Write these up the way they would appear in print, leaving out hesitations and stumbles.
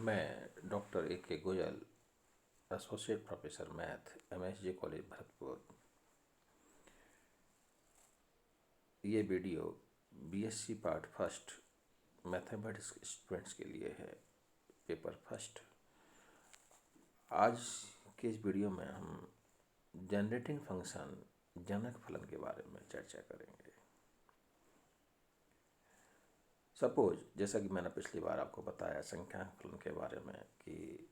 मैं doctor A.K. Goyal, associate professor math, MSG college Bharatpur. ये video BSc part first mathematics students के लिए है, पेपर फर्स्ट। आज के इस वीडियो में हम जनरेटिंग फंक्शन जनक फलन के बारे में चर्चा करेंगे। सपोज, जैसा कि मैंने पिछली बार आपको बताया संख्यांक फलन के बारे में, कि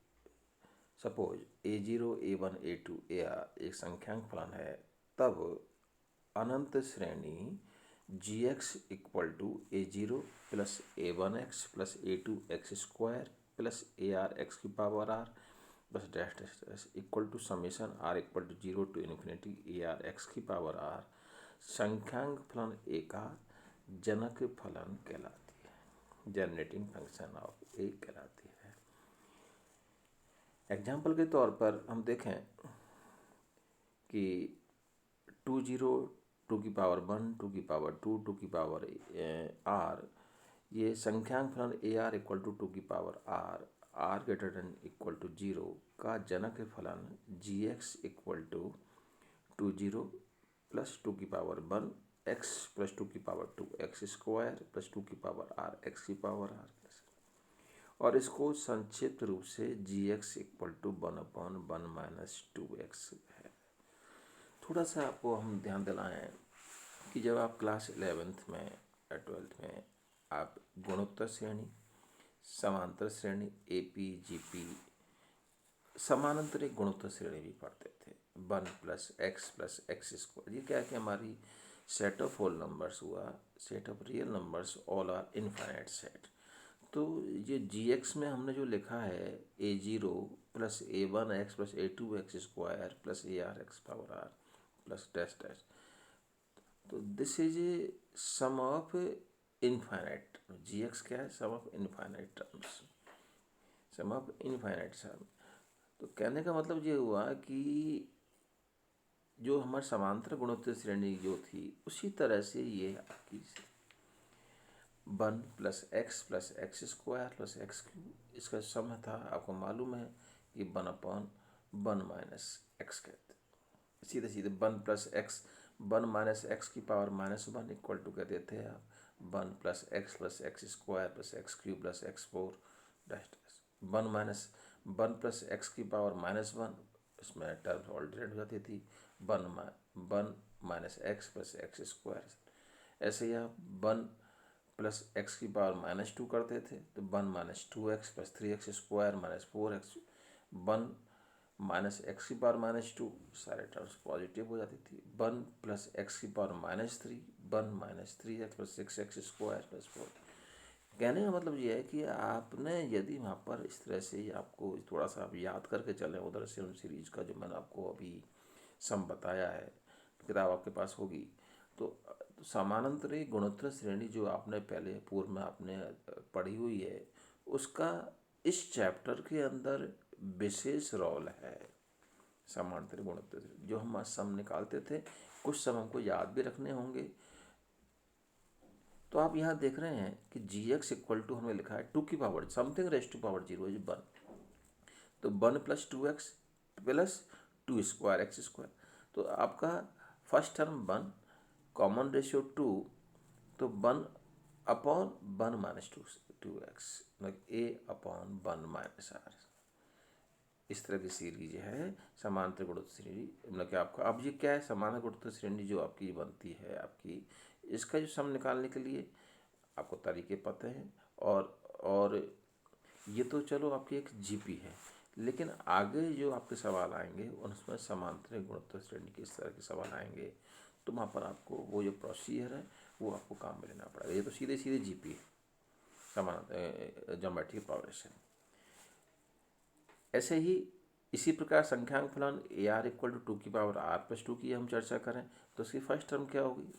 suppose A0, A1, A2, AR एक संख्यांक फलन है, तब अनंत श्रेणी gx equal to A0 plus A1x plus A2x square plus ARx की power r plus dash dash dash equal to summation r equal to 0 to infinity ARx की power r संख्यांक फलन A का जनक फलन कहलाती है, जनरेटिंग फंक्शन ऑफ A कहलाती है। एग्जाम्पल के तौर पर हम देखें कि 20 टू की पावर 1, टू की पावर 2, टू की पावर r, ये संख्यांक फलन AR इक्वल टू टू की power r greater than equal to 0 का जनक फलन gx equal to 20 plus two की पावर 1 x प्लस टू की power 2 x square plus two की पावर r x की पावर r, और इसको संक्षिप्त रूप से gx equal to 1/1 minus 2x है। थोड़ा सा आपको हम ध्यान दिलाएं कि जब आप क्लास 11th में या 12th में आप गुणोत्तर श्रेणी, समांतर श्रेणी, AP, GP, समानांतरिक गुणोत्तर श्रेणी भी पढ़ते थे। 1 प्लस x स्क्वायर, ये क्या है कि हमारी सेट ऑफ होल नंबर्स हुआ, set of real numbers all are infinite set. तो ये gx में हमने जो लिखा है A0 plus A1x plus A2x square plus ARx power r plus dash dash, तो this is a sum of infinite. gx क्या है? Sum of infinite terms, sum of infinite sum. तो कहने का मतलब ये हुआ कि जो हमारे समांतर गुणोत्तर श्रेणी जो थी, उसी तरह से ये आपकी 1 plus x square plus x cube, इसका सम था, आपको मालूम है कि 1/1 माइनस एक्स कहते हैं। सीधे सीधे 1 प्लस एक्स, 1 माइनस एक्स की पावर -1 इक्वल टू कह देते हैं आप 1 plus x square plus x cube plus x4 dash dash. 1 plus x की पावर -1, इसमें टर्म ऑल्टरनेट हो जाती थी, 1 minus x plus x square. ऐसे ही आप 1 प्लस एक्स की पावर -2 करते थे, तो 1 minus 2x plus 3x square minus 4x। 1 minus x की पावर -2, सारे टर्म्स पॉजिटिव हो जाती थी। 1 प्लस एक्स की power -3, 1 minus 3x plus 6x square plus 4। कहने का मतलब ये है कि आपने यदि वहाँ पर इस तरह से आपको थोड़ा सा आप याद करके चलें, उधर से उन सीरीज का जो मैंने आपको अभी सम बताया है, किताब आपके पास होगी, तो समानांतरी गुणोत्तर श्रेणी जो आपने पहले पूर्व में आपने पढ़ी हुई है, उसका इस चैप्टर के अंदर विशेष रोल है। समानांतरी गुणोत्तर जो हम सम निकालते थे, कुछ सम हमको याद भी रखने होंगे। तो आप यहाँ देख रहे हैं कि gx इक्वल टू हमें लिखा है 2 की power something raise to power 0 is 1, तो 1 plus 2x plus 2 square x square. तो आपका फर्स्ट टर्म 1, कॉमन रेशियो 2, तो 1/1 माइनस 2x, मतलब a/1 माइनस r। इस तरह की सीरीज है समांतर गुणोत्तर श्रेणी। मतलब कि आपका अब ये क्या है, समांतर गुणोत्तर श्रेणी जो आपकी बनती है आपकी, इसका जो सम निकालने के लिए आपको तरीके पता हैं। और ये तो चलो आपकी एक जीपी है, लेकिन आगे जो आपके सवाल आएंगे उनमें समांतर गुणोत्तर श्रेणी के इस तरह के सवाल आएंगे, तो वहाँ पर आपको वो जो प्रोसीजर है वो आपको काम में लेना पड़ेगा। ये तो सीधे सीधे जीपी है, समांतर ज्योमेट्रिक प्रोग्रेशन। ऐसे ही इसी प्रकार संख्यांक फलन AR इक्वल टू 2 की पावर r प्लस 2 की हम चर्चा करें, तो उसकी फर्स्ट टर्म क्या होगी?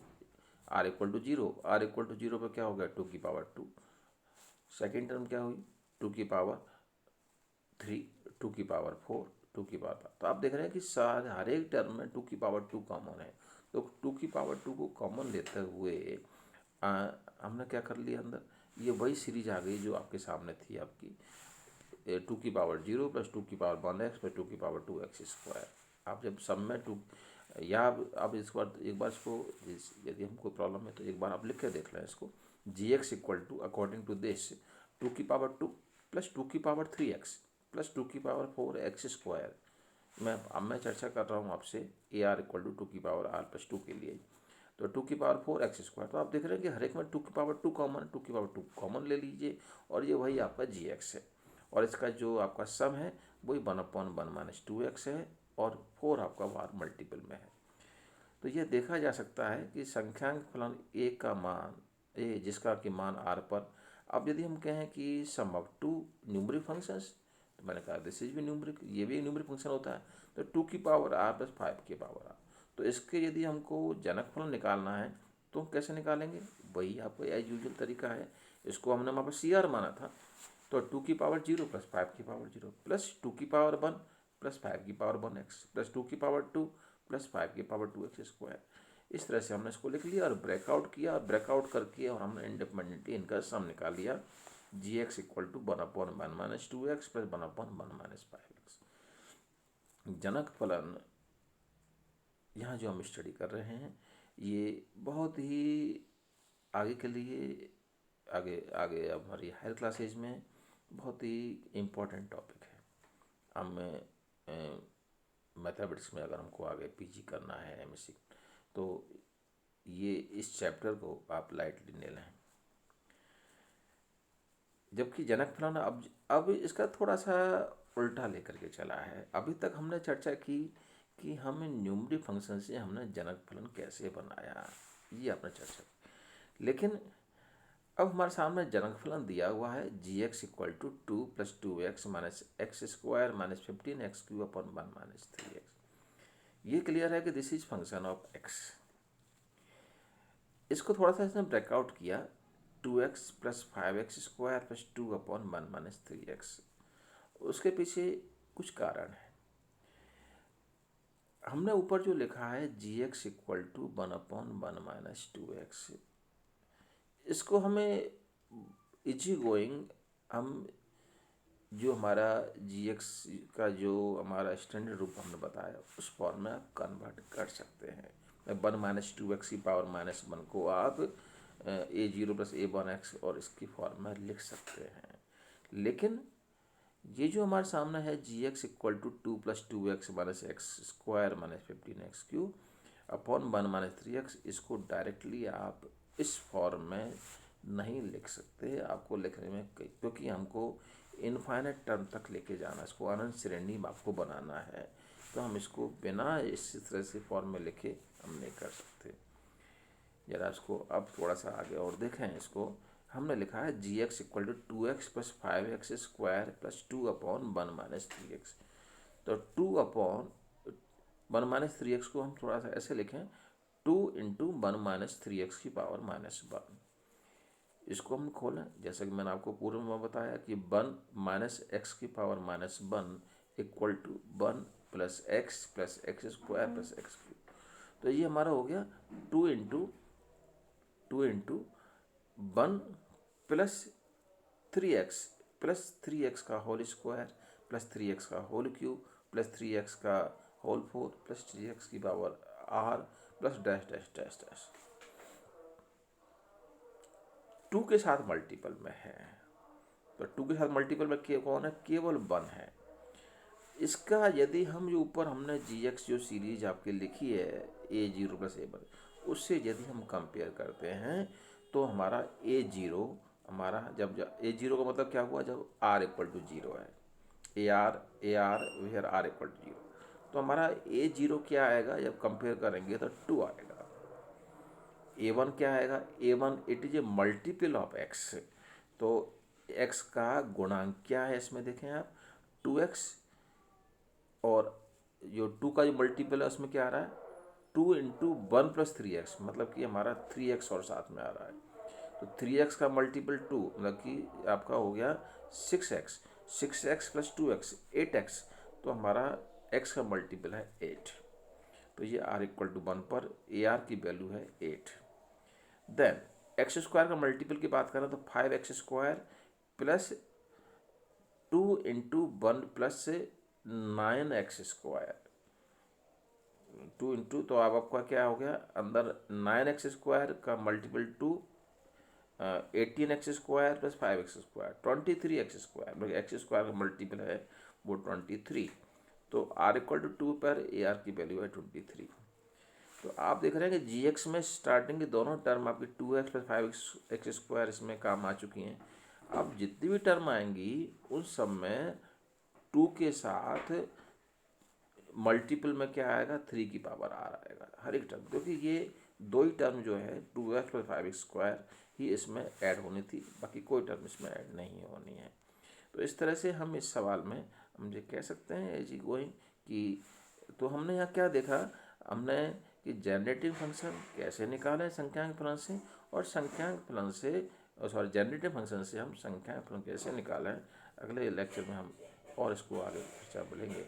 r equal to 0, r equal to 0 पर क्या हो गया? 2 की पावर 2। सेकेंड टर्म क्या हुई? 2 की पावर 3, 2 की पावर 4, 2 की पावर 5। तो आप देख रहे हैं कि सारे हर एक टर्म में 2 की पावर 2 कॉमन है। तो 2 की पावर 2 को कॉमन लेते हुए हमने क्या कर लिया अंदर, ये वही सीरीज आ गई जो आपके सामने थी आपकी टू की पावर 0 प्लस टू की पावर 1x प्लस टू की पावर 2x स्क्वायर। आप जब सब में टू, या आप इस बार एक बार इसको यदि हमको प्रॉब्लम है तो एक बार आप लिख के देख लें इसको। gx equal to according to this two की पावर 2 प्लस टू की पावर 3x प्लस टू की पावर 4x स्क्वायर। मैं चर्चा कर रहा हूँ आपसे a r equal to two की पावर आर प्लस टू के लिए। तो टू की पावर 4x स्क्वायर, तो आप देख रहे हैं कि हर एक में टू की पावर 2 कॉमन, टू की पावर 2 कॉमन ले लीजिए और ये वही आपका gx है। और इसका जो आपका सम है वही 1/1 माइनस 2x है और 4 आपका बार मल्टीपल में है। तो ये देखा जा सकता है कि संख्यांक फलन ए का मान ए जिसका कि मान आर पर, अब यदि हम कहें कि सम ऑफ टू न्यूमरिक फंक्शंस, तो मैंने कहा दिस इज भी न्यूमरिक, ये भी न्यूमरिक फंक्शन होता है। तो टू की पावर आर प्लस 5 की पावर आर, तो इसके यदि हमको जनक फलन निकालना है तो हम कैसे निकालेंगे, वही आपको एज यूजुअल तरीका है। इसको हमने वहाँ पर सी आर माना था, तो टू की पावर 0 प्लस 5 की पावर 0 प्लस टू की पावर 1 प्लस 5 की पावर 1x प्लस टू की पावर 2 प्लस 5 की पावर 2x स्क्वायर। इस तरह से हमने इसको लिख लिया और ब्रेकआउट किया, और ब्रेकआउट करके और हमने इंडिपेंडेंटली इनका सम निकाल लिया। gx equal to 1/1 minus 2x plus 1/1 minus 5x। जनक फलन यहाँ जो हम स्टडी कर रहे हैं ये बहुत ही आगे के लिए, आगे आगे अब हमारी हायर क्लासेज में बहुत ही इम्पोर्टेंट टॉपिक है। हम मैथमेटिक्स में अगर हमको आगे पीजी करना है एमएससी, तो ये इस चैप्टर को आप लाइटली ले लें। जबकि जनक फलन अब इसका थोड़ा सा उल्टा लेकर के चला है। अभी तक हमने चर्चा की कि हमें न्यूमरिक फंक्शन से हमने जनक फलन कैसे बनाया, ये आपने चर्चा की। लेकिन अब हमारे सामने जनक फलन दिया हुआ है gx equal to 2 plus 2x minus x square minus 15x³ upon 1 minus 3x। ये क्लियर है कि this is function of x। इसको थोड़ा सा इसने ब्रेकआउट किया, 2x plus 5x square plus 2 upon 1 minus 3x। उसके पीछे कुछ कारण है। हमने ऊपर जो लिखा है gx equal to 1/1 minus 2x, इसको हमें इजी गोइंग हम जो हमारा gx का जो हमारा स्टैंडर्ड रूप हमने बताया उस फॉर्म में आप कन्वर्ट कर सकते हैं। 1 माइनस 2x की पावर -1 को आप a0 प्लस a1x और इसकी फॉर्म में लिख सकते हैं। लेकिन ये जो हमारे सामने है gx equal to 2 plus 2x minus x square minus 15x³ upon 1 minus 3x, इसको डायरेक्टली आप इस फॉर्म में नहीं लिख सकते। आपको लिखने में क्योंकि हमको इनफाइनाइट टर्म तक लेके जाना, इसको अनंत श्रेणी में आपको बनाना है, तो हम इसको बिना इस तरह से फॉर्म में लिखे हम नहीं कर सकते। जरा इसको अब थोड़ा सा आगे और देखें। इसको हमने लिखा है gx equal to 2x plus 5x square plus 2 upon 1 minus 3x। तो 2 अपॉन 1 माइनस 3x को हम थोड़ा सा ऐसे लिखें, 2 इंटू 1 माइनस 3x की पावर -1। इसको हम खोलें, जैसा कि मैंने आपको पूर्व में बताया कि 1 माइनस एक्स की power -1 equal to 1 plus x square plus x³। तो ये हमारा हो गया 2 इंटू 1 प्लस 3x का होल स्क्वायर प्लस 3x का होल क्यूब प्लस 3x का होल 4 प्लस 3x की power r plus dash dash dash dash. 2 के साथ मल्टीपल में है, तो 2 के साथ मल्टीपल में कौन है, केवल 1 है। इसका यदि हम जो ऊपर हमने gx जो सीरीज आपकी लिखी है a0 प्लस a1, उससे यदि हम कंपेयर करते हैं तो हमारा a0 हमारा जब a0 का मतलब क्या हुआ, जब r इक्वल टू 0 है, ar where r equal to 0, तो हमारा a0 क्या आएगा, जब कंपेयर करेंगे तो 2 आएगा। a1 क्या आएगा, a1 it is a multiple of x, तो x का गुणांक क्या है इसमें देखें आप 2x, और जो 2 का जो मल्टीपल है उसमें क्या आ रहा है 2 इंटू 1 प्लस 3x, मतलब कि हमारा 3x और साथ में आ रहा है। तो 3x का मल्टीपल 2 मतलब कि आपका हो गया 6x प्लस 2x 8x, तो हमारा x का मल्टीपल है 8। तो ये r इक्वल टू 1 पर ar की वैल्यू है 8। देन एक्स स्क्वायर का मल्टीपल की बात करें तो 5x square plus 2 into 1 plus 9x²। 2 into, तो अब आपका क्या हो गया, अंदर 9x² का multiple 2, 18x² plus 5x², 23x², x² का मल्टीपल है वो 23। तो r=2 पर AR की वैल्यू है 23। तो आप देख रहे हैं कि GX में स्टार्टिंग की दोनों टर्म आपकी 2x प्लस 5x² इसमें काम आ चुकी हैं। अब जितनी भी टर्म आएंगी उन सब में 2 के साथ मल्टीपल में क्या आएगा, 3 की पावर r आएगा हर एक टर्म, क्योंकि ये दो ही टर्म जो है 2x प्लस 5x² ही इसमें ऐड होनी थी, बाकी कोई टर्म इसमें ऐड नहीं होनी है। तो इस तरह से हम इस सवाल में हम ये कह सकते हैं एज गोइंग कि, तो हमने यहाँ क्या देखा, हमने कि जनरेटिव फंक्शन कैसे निकालें संख्यांक फलन से, और संख्यांक फलन से सॉरी जनरेटिव फंक्शन से हम संख्यांक फलन कैसे निकालें। अगले लेक्चर में हम और इसको आगे चर्चा बढ़ेंगे।